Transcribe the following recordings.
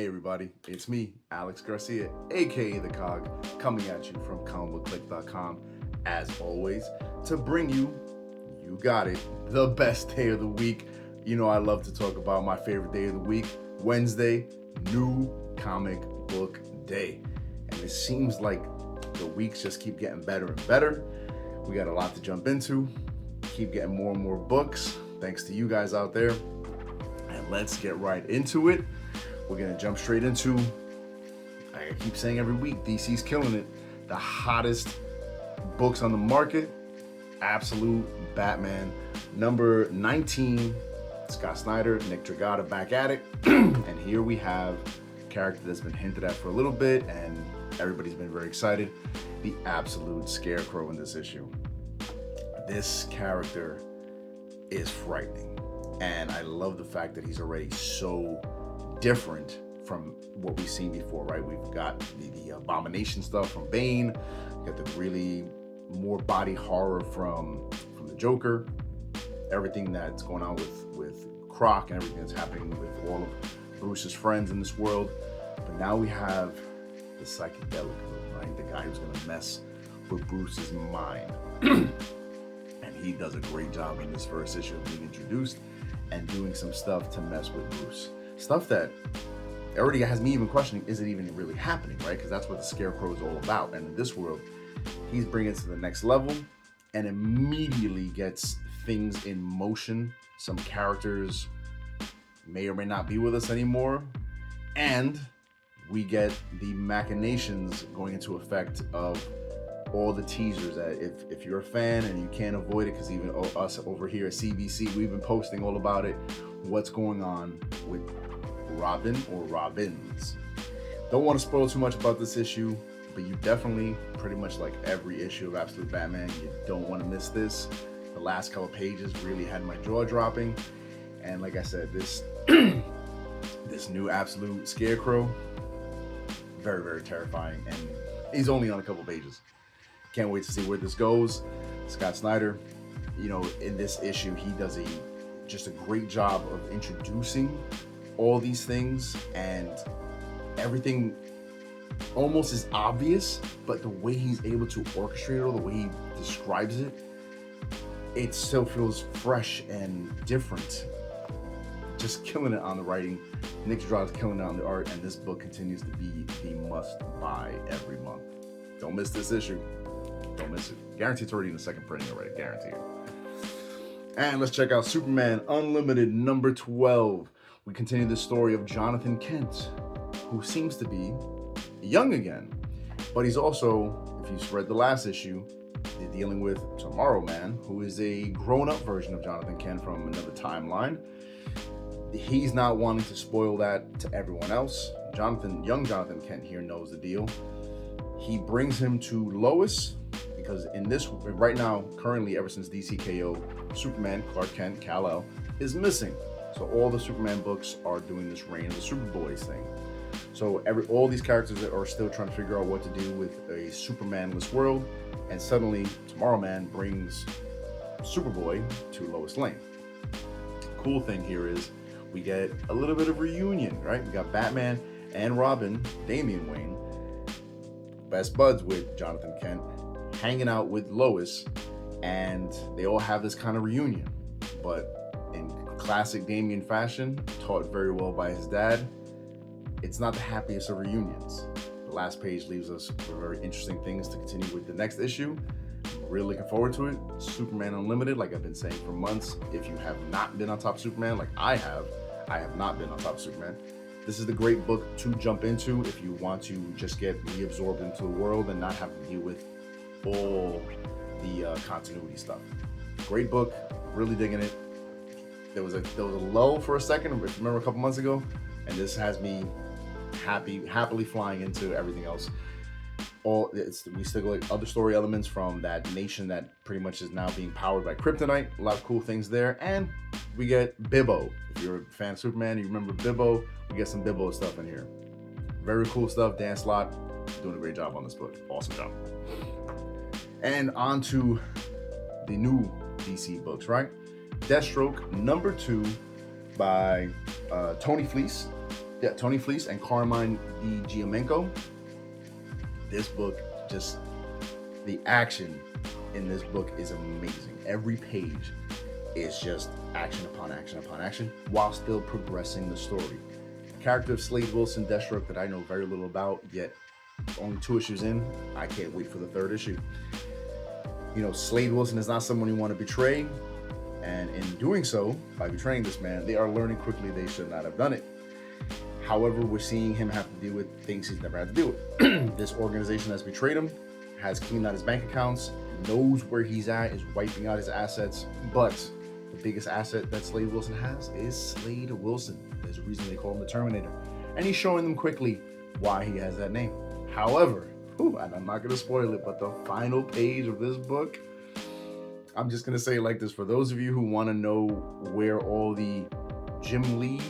Hey everybody, it's me, Alex Garcia, aka The COG, coming at you from comicbookclique.com, as always, to bring you, you got it, the best day of the week. You know I love to talk about my favorite day of the week, Wednesday, new comic book day. And it seems like the weeks just keep getting better and better. We got a lot to jump into, keep getting more and more books, thanks to you guys out there. And let's get right into it. We're gonna jump straight into, I keep saying every week, DC's killing it. The hottest books on the market, Absolute Batman, number 19, Scott Snyder, Nick Dragotta back at it. And here we have a character that's been hinted at for a little bit and everybody's been very excited, the Absolute Scarecrow in this issue. This character is frightening. And I love the fact that he's already so different from what we've seen before, right? We've got the abomination stuff from Bane, we got the really more body horror from the Joker, everything that's going on with Croc and everything that's happening with all of Bruce's friends in this world. But now we have the psychedelic, right? The guy who's gonna mess with Bruce's mind. And he does a great job in this first issue of being introduced and doing some stuff to mess with Bruce. Stuff that already has me even questioning, is it even really happening, right? Because that's what the Scarecrow is all about. And in this world, he's bringing it to the next level and immediately gets things in motion. Some characters may or may not be with us anymore. And we get the machinations going into effect of all the teasers that if you're a fan and you can't avoid it, because even us over here at CBC, we've been posting all about it, what's going on with Robin or Robins. Don't want to spoil too much about this issue, but you definitely, pretty much like every issue of Absolute Batman, you don't want to miss this. The last couple pages really had my jaw dropping. And like I said, this this new Absolute Scarecrow, very, very terrifying. And he's only on a couple pages. Can't wait to see where this goes. Scott Snyder, you know, in this issue, he does just a great job of introducing all these things, and everything almost is obvious, but the way he's able to orchestrate it all, the way he describes it, it still feels fresh and different. Just killing it on the writing. Nick Dragotta's killing it on the art, and this book continues to be the must buy every month. Don't miss this issue. Don't miss it. Guarantee it's already in the second printing already. Guarantee it. And let's check out Superman Unlimited number 12. We continue the story of Jonathan Kent, who seems to be young again. But he's also, if you've read the last issue, they're dealing with Tomorrow Man, who is a grown-up version of Jonathan Kent from another timeline. He's not wanting to spoil that to everyone else. Young Jonathan Kent here knows the deal. He brings him to Lois, because in this, right now, currently, ever since DCKO, Superman, Clark Kent, Kal-El, is missing. So all the Superman books are doing this reign of the Superboys thing. So all these characters are still trying to figure out what to do with a Superman-less world, and suddenly Tomorrow Man brings Superboy to Lois Lane. Cool thing here is we get a little bit of reunion, right? We got Batman and Robin, Damian Wayne, best buds with Jonathan Kent, hanging out with Lois, and they all have this kind of reunion. But in classic Damian fashion, taught very well by his dad, it's not the happiest of reunions. The last page leaves us with very interesting things to continue with the next issue. I'm really looking forward to it. Superman Unlimited, like I've been saying for months, if you have not been on top of Superman, like I have not been on top of Superman. This is the great book to jump into if you want to just get reabsorbed into the world and not have to deal with all the continuity stuff. Great book, really digging it. There was a lull for a second, if you remember a couple months ago, and this has me happily flying into everything else. We still get other story elements from that nation that pretty much is now being powered by kryptonite. A lot of cool things there, and we get Bibbo. If you're a fan of Superman, you remember Bibbo. We get some Bibbo stuff in here. Very cool stuff. Dan Slott doing a great job on this book. Awesome job. And on to the new DC books, right? Deathstroke number 2 by Tony Fleece Tony Fleece and Carmine Di Giamenco. This book, just the action in this book is amazing. Every page is just action upon action upon action while still progressing the story. The character of Slade Wilson, Deathstroke, that I know very little about, yet only 2 issues in, I can't wait for the 3rd issue. You know, Slade Wilson is not someone you want to betray, and in doing so, by betraying this man, they are learning quickly they should not have done it. However, we're seeing him have to deal with things he's never had to deal with. This organization that's betrayed him has cleaned out his bank accounts, knows where he's at, is wiping out his assets, but the biggest asset that Slade Wilson has is Slade Wilson. There's a reason they call him the Terminator. And he's showing them quickly why he has that name. However, and I'm not going to spoil it, but the final page of this book, I'm just going to say it like this. For those of you who want to know where all the Jim Lee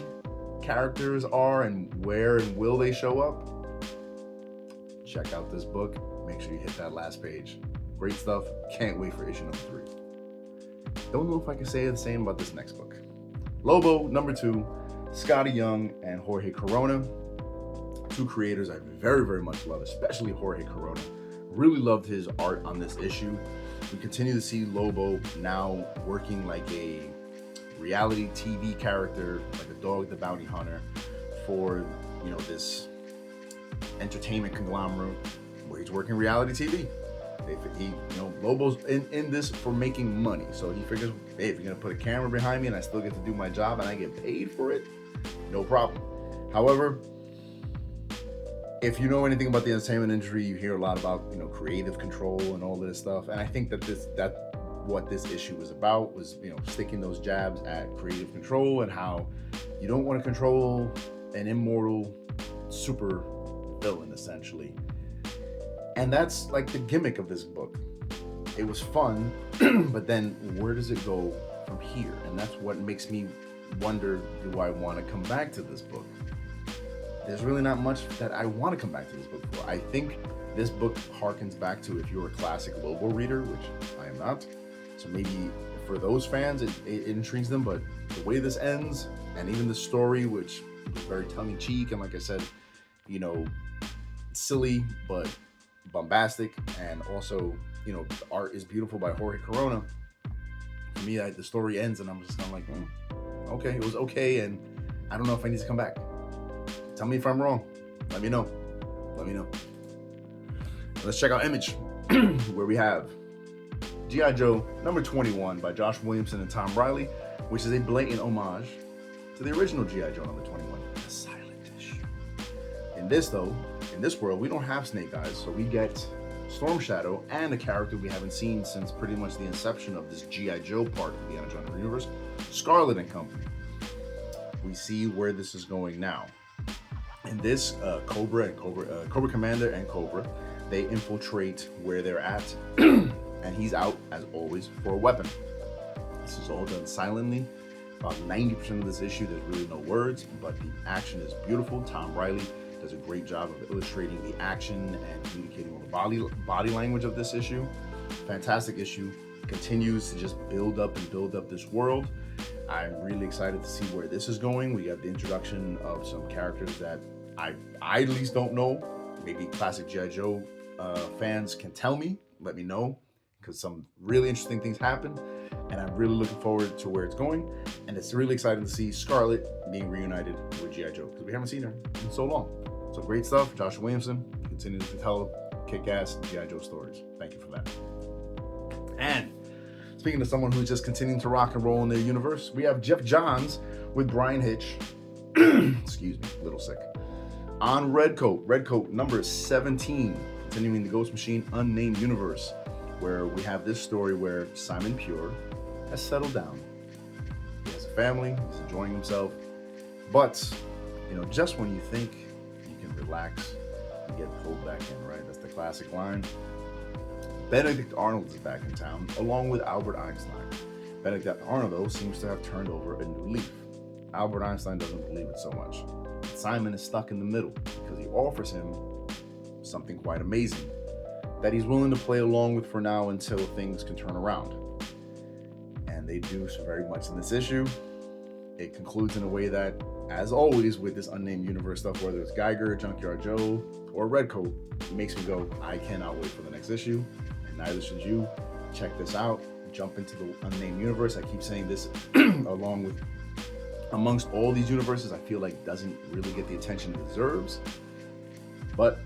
characters are and where and will they show up, check out this book. Make sure you hit that last page. Great stuff. Can't wait for issue number 3. Don't know if I can say the same about this next book. Lobo, number 2, Scotty Young and Jorge Corona. 2 creators I very, very much love, especially Jorge Corona. Really loved his art on this issue. We continue to see Lobo now working like a reality TV character, like a Dog the Bounty Hunter, for, you know, this entertainment conglomerate where he's working reality TV. Lobo's in this for making money. So he figures, hey, if you're gonna put a camera behind me and I still get to do my job and I get paid for it, no problem. However, if you know anything about the entertainment industry, you hear a lot about, you know, creative control and all this stuff. And I think that what this issue was about was, you know, sticking those jabs at creative control and how you don't want to control an immortal super villain, essentially. And that's like the gimmick of this book. It was fun, but then where does it go from here? And that's what makes me wonder, do I want to come back to this book? There's really not much that I want to come back to this book for. I think this book harkens back to, if you're a classic Lobo reader, which I am not, so maybe for those fans it intrigues them, but the way this ends, and even the story, which was very tongue-in-cheek, and like I said, you know, silly but bombastic, and also, you know, the art is beautiful by Jorge Corona. For me, the story ends and I'm just kind of like, okay, it was okay, and I don't know if I need to come back. Tell me if I'm wrong. Let me know. Let's check out Image, where we have G.I. Joe number 21 by Josh Williamson and Tom Riley, which is a blatant homage to the original G.I. Joe number 21, the silent issue. In this world, we don't have Snake Eyes, so we get Storm Shadow and a character we haven't seen since pretty much the inception of this G.I. Joe part of the Animatronic universe, Scarlet and Company. We see where this is going now. In this, Cobra Commander and Cobra, they infiltrate where they're at, and he's out, as always, for a weapon. This is all done silently. About 90% of this issue, there's really no words, but the action is beautiful. Tom Riley does a great job of illustrating the action and communicating all the body language of this issue. Fantastic issue. Continues to just build up this world. I'm really excited to see where this is going. We have the introduction of some characters that I at least don't know. Maybe classic G.I. Joe fans can tell me, let me know, because some really interesting things happen, and I'm really looking forward to where it's going. And it's really exciting to see Scarlet being reunited with G.I. Joe, because we haven't seen her in so long. So great stuff. Josh Williamson continues to tell kick-ass G.I. Joe stories. Thank you for that. And speaking of someone who's just continuing to rock and roll in their universe, we have Jeff Johns with Brian Hitch, excuse me, a little sick, on Redcoat number 17, continuing the Ghost Machine Unnamed Universe, where we have this story where Simon Pure has settled down. He has a family, he's enjoying himself, but, you know, just when you think you can relax, you get pulled back in, right? That's the classic line. Benedict Arnold is back in town, along with Albert Einstein. Benedict Arnold, though, seems to have turned over a new leaf. Albert Einstein doesn't believe it so much. Simon is stuck in the middle because he offers him something quite amazing that he's willing to play along with for now until things can turn around. And they do so very much in this issue. it concludes in a way that, as always with this unnamed universe stuff, whether it's Geiger, Junkyard Joe, or Redcoat, it makes me go, I cannot wait for the next issue, and neither should you. Check this out. Jump into the unnamed universe. I keep saying this amongst all these universes, I feel like doesn't really get the attention it deserves. But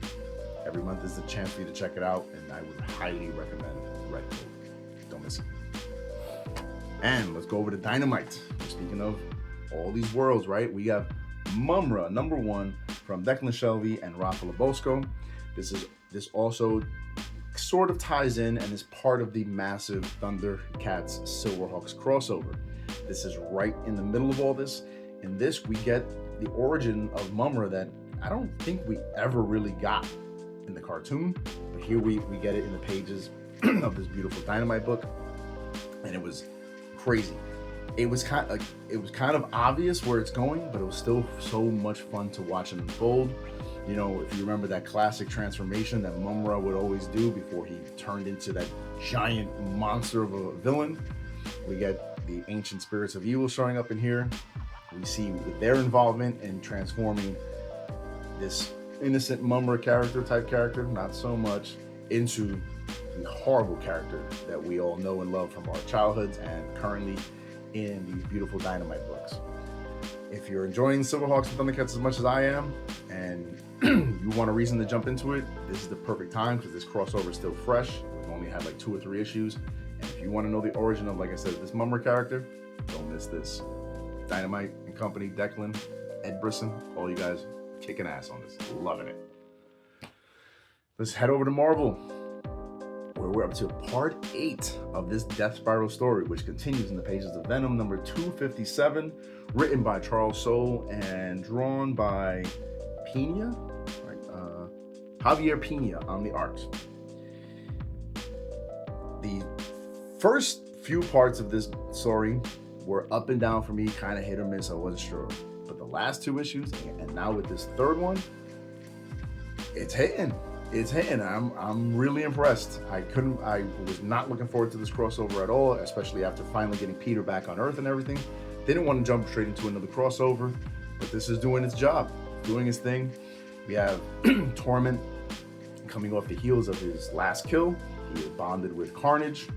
every month is a chance for you to check it out, and I would highly recommend Redcoat. Don't miss it. And let's go over to Dynamite. Speaking of all these worlds, right? We have Mumm-Ra #1 from Declan Shelvey and Rafa Lobosco. This also sort of ties in and is part of the massive Thundercats Silverhawks crossover. This is right in the middle of all this. In this, we get the origin of Mumm-Ra that I don't think we ever really got in the cartoon, but here we get it in the pages of this beautiful Dynamite book, and it was crazy. It was kind of obvious where it's going, but it was still so much fun to watch it unfold. You know, if you remember that classic transformation that Mumm-Ra would always do before he turned into that giant monster of a villain, we get the ancient spirits of evil showing up in here. We see their involvement in transforming this innocent Mumm-Ra character, not so much, into the horrible character that we all know and love from our childhoods and currently in these beautiful Dynamite books. If you're enjoying Silverhawks and Thundercats as much as I am, and you want a reason to jump into it, this is the perfect time because this crossover is still fresh. We've only had like 2 or 3 issues. And if you want to know the origin of, like I said, this Mumm-Ra character, don't miss this. Dynamite and Company, Declan, Ed Brisson, all you guys kicking ass on this. Loving it. Let's head over to Marvel, where we're up to part 8 of this Death Spiral story, which continues in the pages of Venom #257, written by Charles Soule and drawn by Pena, right? Javier Pena on the art. The first few parts of this story were up and down for me, kind of hit or miss. I wasn't sure, but the last 2 issues, and now with this 3rd one, it's hitting. It's hitting. I'm really impressed. I was not looking forward to this crossover at all, especially after finally getting Peter back on Earth and everything. Didn't want to jump straight into another crossover, but this is doing its job, doing its thing. We have Torment coming off the heels of his last kill. He is bonded with Carnage.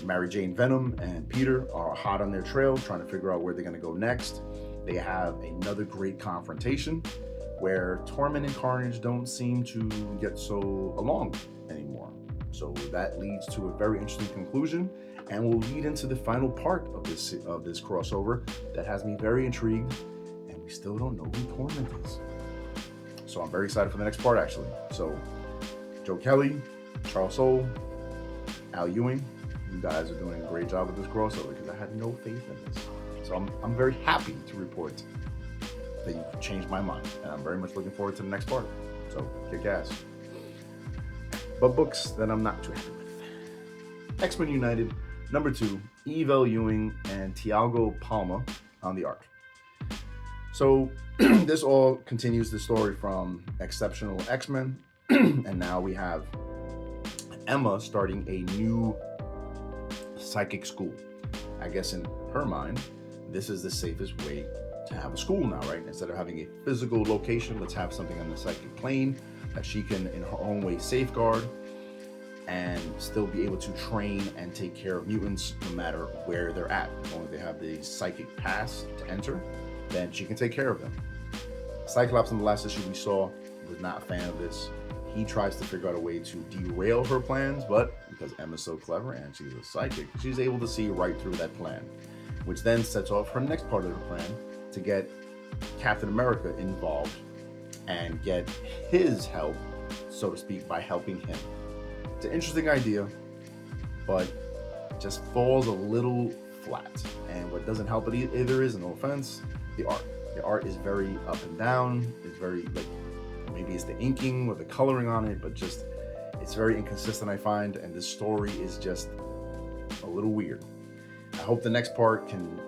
Mary Jane, Venom, and Peter are hot on their trail, trying to figure out where they're going to go next. They have another great confrontation where Torment and Carnage don't seem to get so along anymore. So that leads to a very interesting conclusion and will lead into the final part of this crossover that has me very intrigued, and we still don't know who Torment is. So I'm very excited for the next part, actually. So Joe Kelly, Charles Soule, Al Ewing, you guys are doing a great job with this crossover because I had no faith in this. So I'm very happy to report that you've changed my mind, and I'm very much looking forward to the next part. So kick ass. But books that I'm not too happy with. X-Men United #2, Eve L. Ewing and Tiago Palma on the art. So this all continues the story from Exceptional X-Men, and now we have Emma starting a new psychic school. I guess in her mind, this is the safest way to have a school now, right? Instead of having a physical location, let's have something on the psychic plane that she can, in her own way, safeguard and still be able to train and take care of mutants no matter where they're at. As long as they have the psychic pass to enter, then she can take care of them. Cyclops in the last issue we saw was not a fan of this. He tries to figure out a way to derail her plans, but because Emma's so clever and she's a psychic, she's able to see right through that plan, which then sets off her next part of her plan to get Captain America involved and get his help, so to speak, by helping him. It's an interesting idea, but just falls a little flat. And what doesn't help it either is, no offense, the art. The art is very up and down. It's very, like, maybe it's the inking or the coloring on it, but just, it's very inconsistent, I find, and this story is just a little weird. I hope the next part can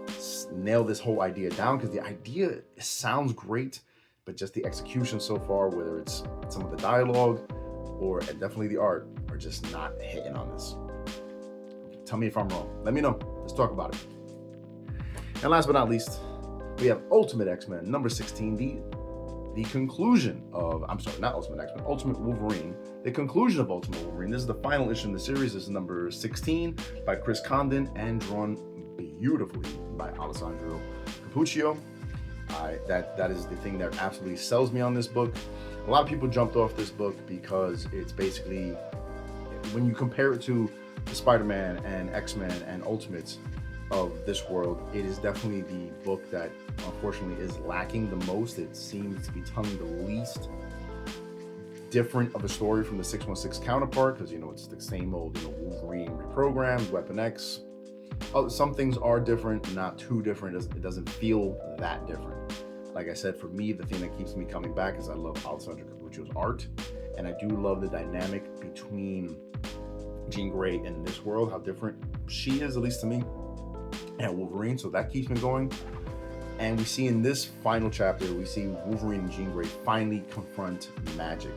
nail this whole idea down, because the idea sounds great, but just the execution so far, whether it's some of the dialogue or definitely the art, are just not hitting on this. Tell me if I'm wrong. Let me know. Let's talk about it. And last but not least, we have Ultimate X-Men number 16, the conclusion of, I'm sorry, not Ultimate X-Men, Ultimate Wolverine, the conclusion of Ultimate Wolverine. This is the final issue in the series. This is number 16 by Chris Condon and drawn beautifully by Alessandro Cappuccio. That is the thing that absolutely sells me on this book. A lot of people jumped off this book because it's basically, when you compare it to the Spider-Man and X-Men and Ultimates of this world, it is definitely the book that unfortunately is lacking the most. It seems to be telling the least different of a story from the 616 counterpart, because it's the same old Wolverine reprogrammed, Weapon X. Some things are different, not too different. It doesn't feel that different. Like I said, for me, the thing that keeps me coming back is I love Alessandro Cappuccio's art, and I do love the dynamic between Jean Grey in this world, how different she is, at least to me, and Wolverine. So that keeps me going. And we see in this final chapter, we see Wolverine and Jean Grey finally confront Magic.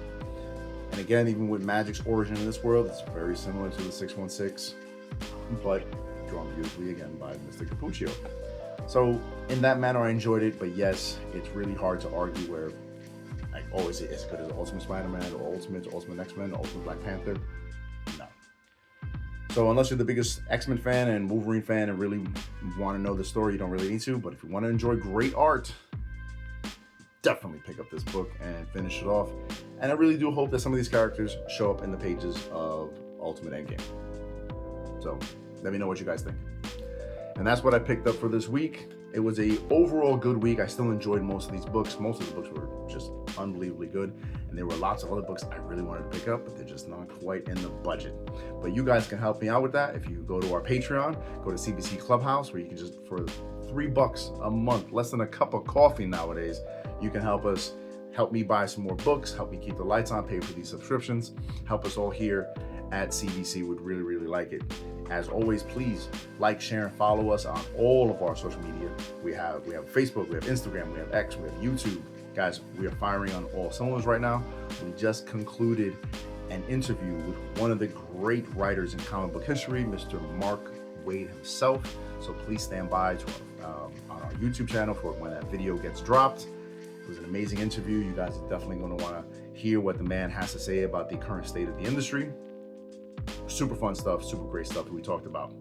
And again, even with Magic's origin in this world, it's very similar to the 616, but drawn beautifully again by Mr. Cappuccio. So in that manner, I enjoyed it. But yes, it's really hard to argue where, like, oh, is it as good as Ultimate Spider-Man or Ultimate X-Men or Ultimate Black Panther? No. So unless you're the biggest X-Men fan and Wolverine fan and really want to know the story, you don't really need to. But if you want to enjoy great art, definitely pick up this book and finish it off. And I really do hope that some of these characters show up in the pages of Ultimate Endgame. So let me know what you guys think. And that's what I picked up for this week. It was a overall good week. I still enjoyed most of these books. Most of the books were just unbelievably good. And there were lots of other books I really wanted to pick up, but they're just not quite in the budget. But you guys can help me out with that. If you go to our Patreon, go to CBC Clubhouse, where you can just, for $3 a month, less than a cup of coffee nowadays, you can help me buy some more books, help me keep the lights on, pay for these subscriptions, help us all here at CBC. Would really, really like it. As always, please like, share, and follow us on all of our social media. We have Facebook, we have Instagram, we have X, we have YouTube. Guys, we are firing on all cylinders right now. We just concluded an interview with one of the great writers in comic book history, Mr. Mark Waid himself. So please stand by on our YouTube channel for when that video gets dropped. It was an amazing interview. You guys are definitely going to want to hear what the man has to say about the current state of the industry. Super fun stuff, super great stuff that we talked about.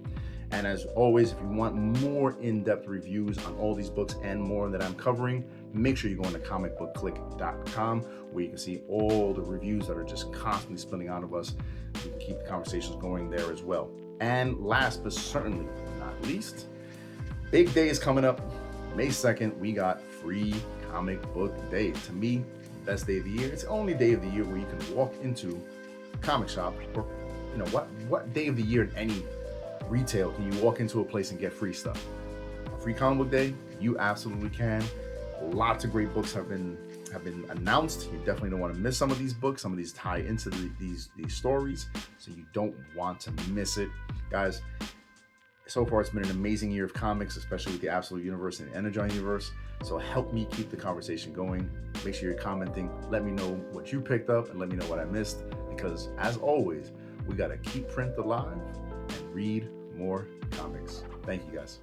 And as always, if you want more in-depth reviews on all these books and more that I'm covering, make sure you go into comicbookclique.com, where you can see all the reviews that are just constantly spilling out of us. We can keep the conversations going there as well. And last but certainly not least, big day is coming up. May 2nd, we got Free Comic Book Day. To me, best day of the year. It's the only day of the year where you can walk into a comic shop, or what day of the year in any retail can you walk into a place and get free stuff? Free Comic Book Day, you absolutely can. Lots of great books have been announced. You definitely don't want to miss some of these books. Some of these tie into these stories, so you don't want to miss it, guys. So far, it's been an amazing year of comics, especially with the Absolute Universe and the Energon Universe. So help me keep the conversation going. Make sure you're commenting. Let me know what you picked up and let me know what I missed, because as always, we got to keep print alive and read more comics. Thank you, guys.